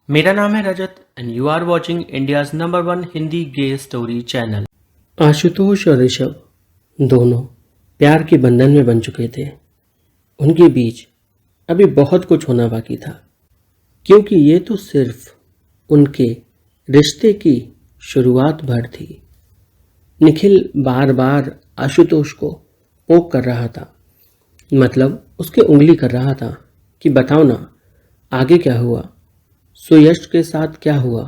मेरा नाम है Rajat and you are watching India's number one Hindi gay story channel. Ashutosh और ऋषभ दोनों प्यार के बंधन में बन चुके थे। उनके बीच अभी बहुत कुछ होना बाकी था, क्योंकि ये तो सिर्फ उनके रिश्ते की शुरुआत भर थी। निखिल बार बार आशुतोष को पोक कर रहा था, मतलब उसके उंगली कर रहा था कि बताओ ना आगे क्या हुआ, सुयश के साथ क्या हुआ।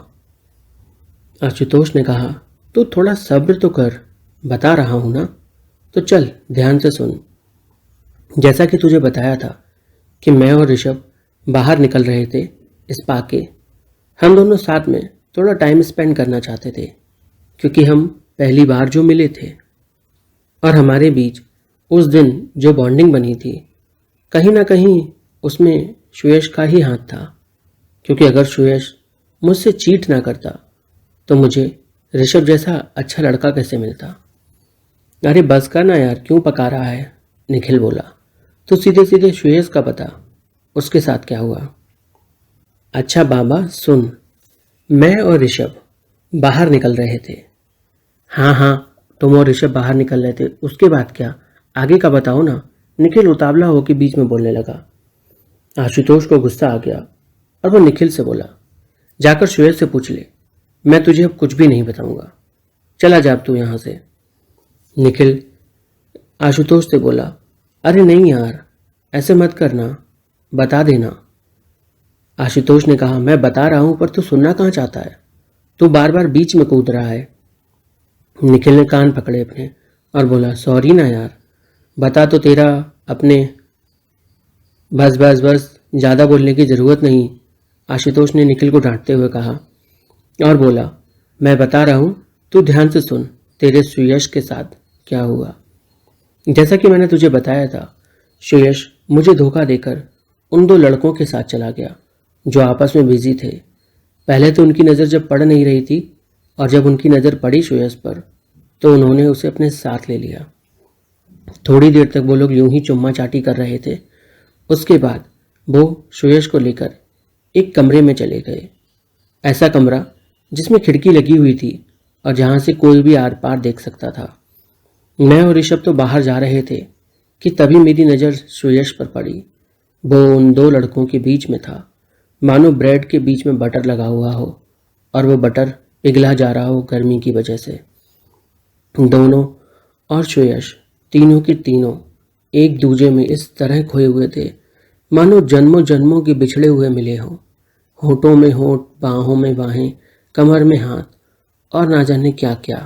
आशुतोष ने कहा, तू थोड़ा सब्र तो कर, बता रहा हूं ना, तो चल ध्यान से सुन। जैसा कि तुझे बताया था कि मैं और ऋषभ बाहर निकल रहे थे स्पा के। हम दोनों साथ में थोड़ा टाइम स्पेंड करना चाहते थे, क्योंकि हम पहली बार जो मिले थे और हमारे बीच उस दिन जो बॉन्डिंग बनी थी, कहीं ना कहीं उसमें सुयश का ही हाथ था। क्योंकि अगर सुयश मुझसे चीट ना करता तो मुझे ऋषभ जैसा अच्छा लड़का कैसे मिलता। अरे बस कर ना यार, क्यों पका रहा है, निखिल बोला। तो सीधे सीधे सुयश का बता, उसके साथ क्या हुआ। अच्छा बाबा सुन, मैं और ऋषभ बाहर निकल रहे थे। हाँ हाँ, तुम और ऋषभ बाहर निकल रहे थे, उसके बाद क्या, आगे का बताओ ना, निखिल उतावला होकर बीच में बोलने लगा। आशुतोष को गुस्सा आ गया और वो निखिल से बोला, जाकर सुयश से पूछ ले, मैं तुझे अब कुछ भी नहीं बताऊंगा, चला जा अब तू यहां से। निखिल आशुतोष से बोला, अरे नहीं यार, ऐसे मत करना, बता देना। आशुतोष ने कहा, मैं बता रहा हूं पर तू सुनना कहाँ चाहता है, तू बार बार बीच में कूद रहा है। निखिल ने कान पकड़े अपने और बोला, सॉरी ना यार, बता तो तेरा अपने। बस बस बस, ज़्यादा बोलने की ज़रूरत नहीं, आशुतोष ने निखिल को डांटते हुए कहा और बोला, मैं बता रहा हूं, तू ध्यान से सुन, तेरे सुयश के साथ क्या हुआ। जैसा कि मैंने तुझे बताया था, सुयश मुझे धोखा देकर उन दो लड़कों के साथ चला गया जो आपस में बिजी थे। पहले तो उनकी नज़र जब पड़ नहीं रही थी, और जब उनकी नज़र पड़ी सुयश पर तो उन्होंने उसे अपने साथ ले लिया। थोड़ी देर तक वो लोग यूं ही चुम्मा चाटी कर रहे थे। उसके बाद वो सुयश को लेकर एक कमरे में चले गए, ऐसा कमरा जिसमें खिड़की लगी हुई थी और जहां से कोई भी आर पार देख सकता था। मैं और ऋषभ तो बाहर जा रहे थे कि तभी मेरी नज़र सुयश पर पड़ी। वो उन दो लड़कों के बीच में था, मानो ब्रेड के बीच में बटर लगा हुआ हो और वो बटर पिघला जा रहा हो गर्मी की वजह से। दोनों और सुयश, तीनों के तीनों एक दूजे में इस तरह खोए हुए थे मानो जन्मों जन्मों के बिछड़े हुए मिले हों। होठों में होठ, बाहों में बाहें, कमर में हाथ, और ना जाने क्या क्या।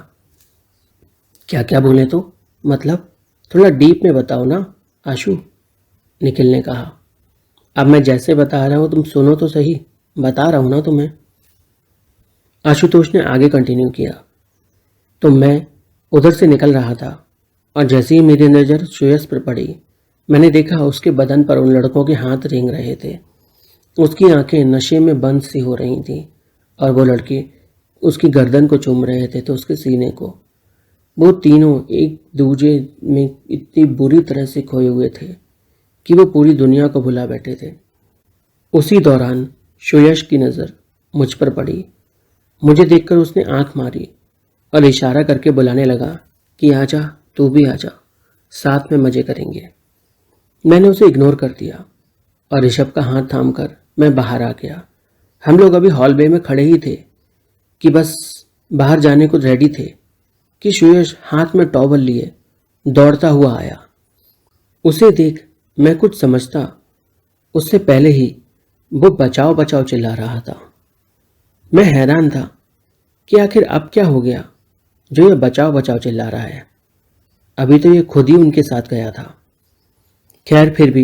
क्या क्या बोले तो, मतलब थोड़ा डीप में बताओ ना आशु, निखिल ने कहा। अब मैं जैसे बता रहा हूं तुम सुनो तो सही, बता रहा हूं ना तुम्हें। आशुतोष ने आगे कंटिन्यू किया, तो मैं उधर से निकल रहा था और जैसे ही मेरी नज़र सुयश पर पड़ी, मैंने देखा उसके बदन पर उन लड़कों के हाथ रेंग रहे थे। उसकी आंखें नशे में बंद सी हो रही थीं और वो लड़के उसकी गर्दन को चूम रहे थे तो उसके सीने को। वो तीनों एक दूजे में इतनी बुरी तरह से खोए हुए थे कि वो पूरी दुनिया को भुला बैठे थे। उसी दौरान सुयश की नज़र मुझ पर पड़ी। मुझे देखकर उसने आंख मारी और इशारा करके बुलाने लगा कि आजा, तू भी आजा, साथ में मजे करेंगे। मैंने उसे इग्नोर कर दिया और ऋषभ का हाथ थामकर मैं बाहर आ गया। हम लोग अभी हॉलवे में खड़े ही थे कि बस बाहर जाने को रेडी थे कि सुयश हाथ में टॉवल लिए दौड़ता हुआ आया। उसे देख मैं कुछ समझता उससे पहले ही वो बचाओ बचाओ चिल्ला रहा था। मैं हैरान था कि आखिर अब क्या हो गया जो ये बचाओ बचाओ चिल्ला रहा है। अभी तो ये खुद ही उनके साथ गया था। खैर फिर भी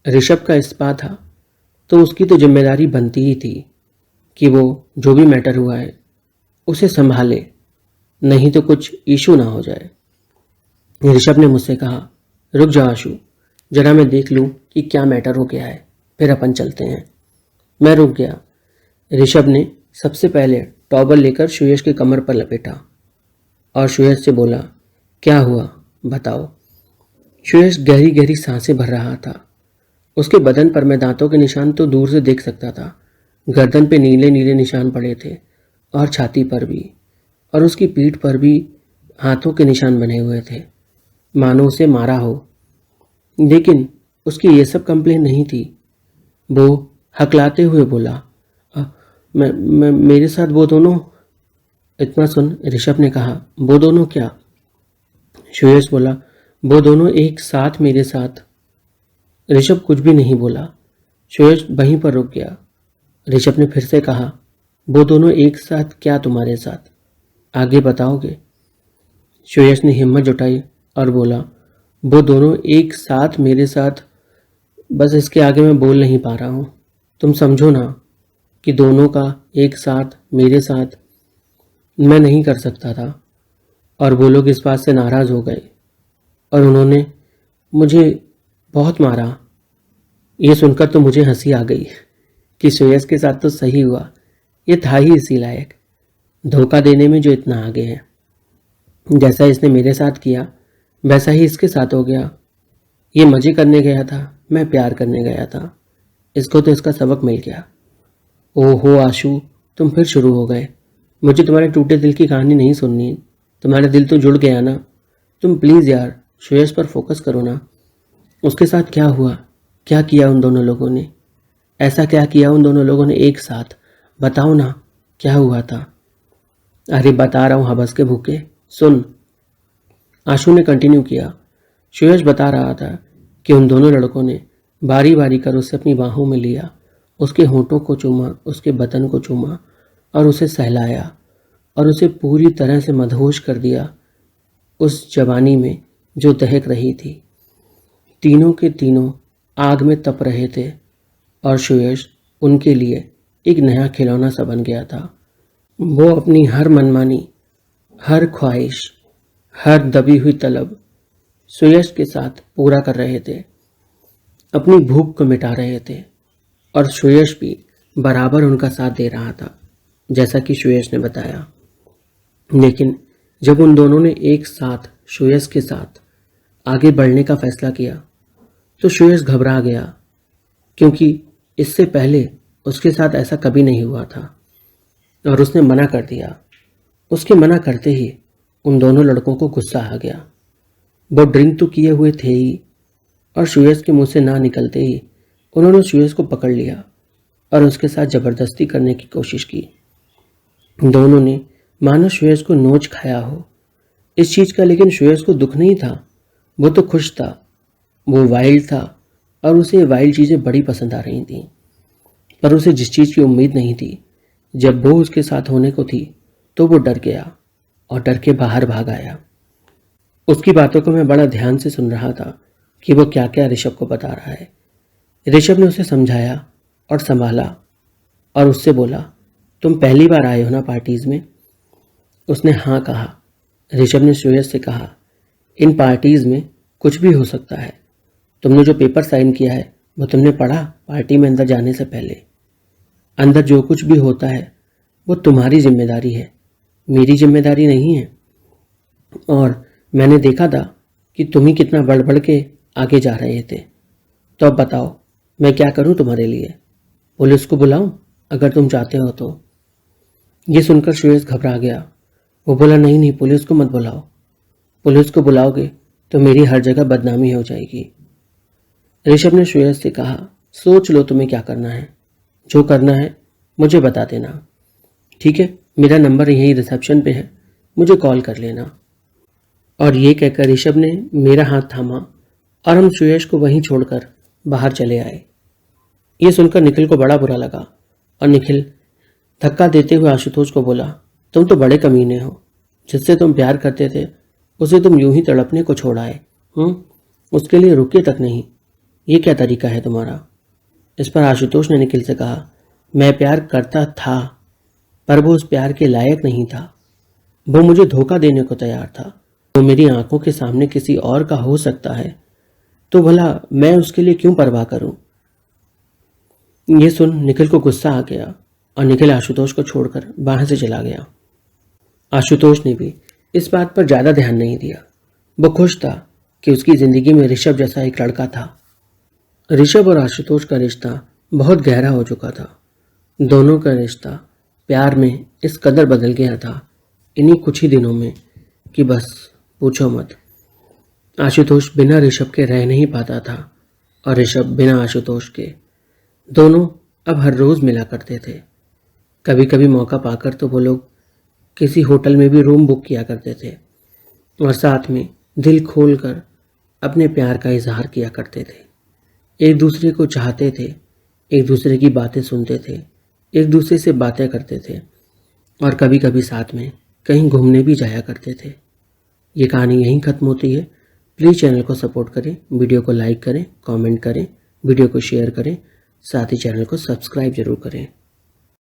ऋषभ का स्पा था तो उसकी तो जिम्मेदारी बनती ही थी कि वो जो भी मैटर हुआ है उसे संभाले, नहीं तो कुछ इशू ना हो जाए। ऋषभ ने मुझसे कहा, रुक जाओ आशु, जरा मैं देख लूं कि क्या मैटर हो गया है, फिर अपन चलते हैं। मैं रुक गया। ऋषभ ने सबसे पहले टॉवल लेकर सुयश के कमर पर लपेटा और सुयश से बोला, क्या हुआ बताओ। सुयश गहरी गहरी सांसें भर रहा था। उसके बदन पर मैं दांतों के निशान तो दूर से देख सकता था, गर्दन पे नीले नीले निशान पड़े थे और छाती पर भी, और उसकी पीठ पर भी हाथों के निशान बने हुए थे, मानो उसे मारा हो। लेकिन उसकी ये सब कंप्लेन नहीं थी। वो हकलाते हुए बोला, मैं मेरे साथ वो दोनों। इतना सुन ऋषभ ने कहा, वो दोनों क्या? सुयश बोला, वो दोनों एक साथ मेरे साथ। ऋषभ कुछ भी नहीं बोला। सुयश वहीं पर रुक गया। ऋषभ ने फिर से कहा, वो दोनों एक साथ क्या तुम्हारे साथ? आगे बताओगे? सुयश ने हिम्मत जुटाई और बोला, वो दोनों एक साथ मेरे साथ। बस इसके आगे मैं बोल नहीं पा रहा हूँ। तुम समझो ना कि दोनों का एक साथ मेरे साथ मैं नहीं कर सकता था। और वो लोग इस बात से नाराज़ हो गए और उन्होंने मुझे बहुत मारा। ये सुनकर तो मुझे हंसी आ गई कि सुयश के साथ तो सही हुआ। ये था ही इसी लायक, धोखा देने में जो इतना आगे है। जैसा इसने मेरे साथ किया वैसा ही इसके साथ हो गया। ये मजे करने गया था, मैं प्यार करने गया था। इसको तो इसका सबक मिल गया। ओहो आशु, तुम फिर शुरू हो गए। मुझे तुम्हारे टूटे दिल की कहानी नहीं सुननी। तुम्हारा दिल तो जुड़ गया ना। तुम प्लीज़ यार सुयश पर फोकस करो ना। उसके साथ क्या हुआ? क्या किया उन दोनों लोगों ने? ऐसा क्या किया उन दोनों लोगों ने एक साथ? बताओ ना, क्या हुआ था? अरे बता रहा हूँ हबस के भूखे, सुन। आशु ने कंटिन्यू किया। सुयश बता रहा था कि उन दोनों लड़कों ने बारी बारी कर उसे अपनी बाहों में लिया, उसके होठों को चूमा, उसके बदन को चूमा और उसे सहलाया और उसे पूरी तरह से मदहोश कर दिया उस जवानी में जो दहक रही थी। तीनों के तीनों आग में तप रहे थे और सुयश उनके लिए एक नया खिलौना सा बन गया था। वो अपनी हर मनमानी, हर ख्वाहिश, हर दबी हुई तलब सुयश के साथ पूरा कर रहे थे। अपनी भूख को मिटा रहे थे और सुयश भी बराबर उनका साथ दे रहा था, जैसा कि सुयश ने बताया। लेकिन जब उन दोनों ने एक साथ सुयश के साथ आगे बढ़ने का फैसला किया तो सुयश घबरा गया, क्योंकि इससे पहले उसके साथ ऐसा कभी नहीं हुआ था और उसने मना कर दिया। उसके मना करते ही उन दोनों लड़कों को गुस्सा आ गया। वो ड्रिंक तो किए हुए थे ही और सुयश के मुंह से ना निकलते ही उन्होंने सुयश को पकड़ लिया और उसके साथ जबरदस्ती करने की कोशिश की। दोनों ने मानो सुयश को नोच खाया हो इस चीज का, लेकिन सुयश को दुख नहीं था। वो तो खुश था। वो वाइल्ड था और उसे वाइल्ड चीजें बड़ी पसंद आ रही थीं। पर उसे जिस चीज की उम्मीद नहीं थी, जब वो उसके साथ होने को थी तो वो डर गया और डर के बाहर भाग आया। उसकी बातों को मैं बड़ा ध्यान से सुन रहा था कि वो क्या क्या ऋषभ को बता रहा है। ऋषभ ने उसे समझाया और संभाला और उससे बोला, तुम पहली बार आए हो ना पार्टीज में? उसने हाँ कहा। ऋषभ ने सुयश से कहा, इन पार्टीज में कुछ भी हो सकता है। तुमने जो पेपर साइन किया है वो तुमने पढ़ा पार्टी में अंदर जाने से पहले? अंदर जो कुछ भी होता है वो तुम्हारी जिम्मेदारी है, मेरी जिम्मेदारी नहीं है। और मैंने देखा था कि तुम ही कितना बढ़ बढ़ के आगे जा रहे थे। तो अब बताओ मैं क्या करूं तुम्हारे लिए? पुलिस को बुलाऊं अगर तुम चाहते हो तो? ये सुनकर सुयश घबरा गया। वो बोला, नहीं नहीं, पुलिस को मत बुलाओ। पुलिस को बुलाओगे तो मेरी हर जगह बदनामी हो जाएगी। ऋषभ ने सुयश से कहा, सोच लो तुम्हें क्या करना है। जो करना है मुझे बता देना, ठीक है? मेरा नंबर यहीं रिसेप्शन पे है, मुझे कॉल कर लेना। और ये कहकर ऋषभ ने मेरा हाथ थामा और हम सुयश को वहीं छोड़कर बाहर चले आए। ये सुनकर निखिल को बड़ा बुरा लगा और निखिल धक्का देते हुए आशुतोष को बोला, तुम तो बड़े कमीने हो। जिससे तुम प्यार करते थे उसे तुम यूं ही तड़पने को छोड़ आए। उसके लिए रुके तक नहीं। ये क्या तरीका है तुम्हारा? इस पर आशुतोष ने निखिल से कहा, मैं प्यार करता था पर वो उस प्यार के लायक नहीं था। वो मुझे धोखा देने को तैयार था। वो मेरी आंखों के सामने किसी और का हो सकता है तो भला मैं उसके लिए क्यों परवाह करूं? ये सुन निखिल को गुस्सा आ गया और निखिल आशुतोष को छोड़कर वहां से चला गया। आशुतोष ने भी इस बात पर ज्यादा ध्यान नहीं दिया। वो खुश था कि उसकी जिंदगी में ऋषभ जैसा एक लड़का था। ऋषभ और आशुतोष का रिश्ता बहुत गहरा हो चुका था दोनों का रिश्ता प्यार में इस कदर बदल गया था इन्हीं कुछ ही दिनों में कि बस पूछो मत। आशुतोष बिना ऋषभ के रह नहीं पाता था और ऋषभ बिना आशुतोष के। दोनों अब हर रोज मिला करते थे। कभी कभी मौका पाकर तो वो लोग किसी होटल में भी रूम बुक किया करते थे और साथ में दिल खोलकर अपने प्यार का इजहार किया करते थे। एक दूसरे को चाहते थे, एक दूसरे की बातें सुनते थे, एक दूसरे से बातें करते थे और कभी कभी साथ में कहीं घूमने भी जाया करते थे। ये कहानी यहीं ख़त्म होती है। प्लीज़ चैनल को सपोर्ट करें, वीडियो को लाइक करें, कमेंट करें, वीडियो को शेयर करें, साथ ही चैनल को सब्सक्राइब जरूर करें।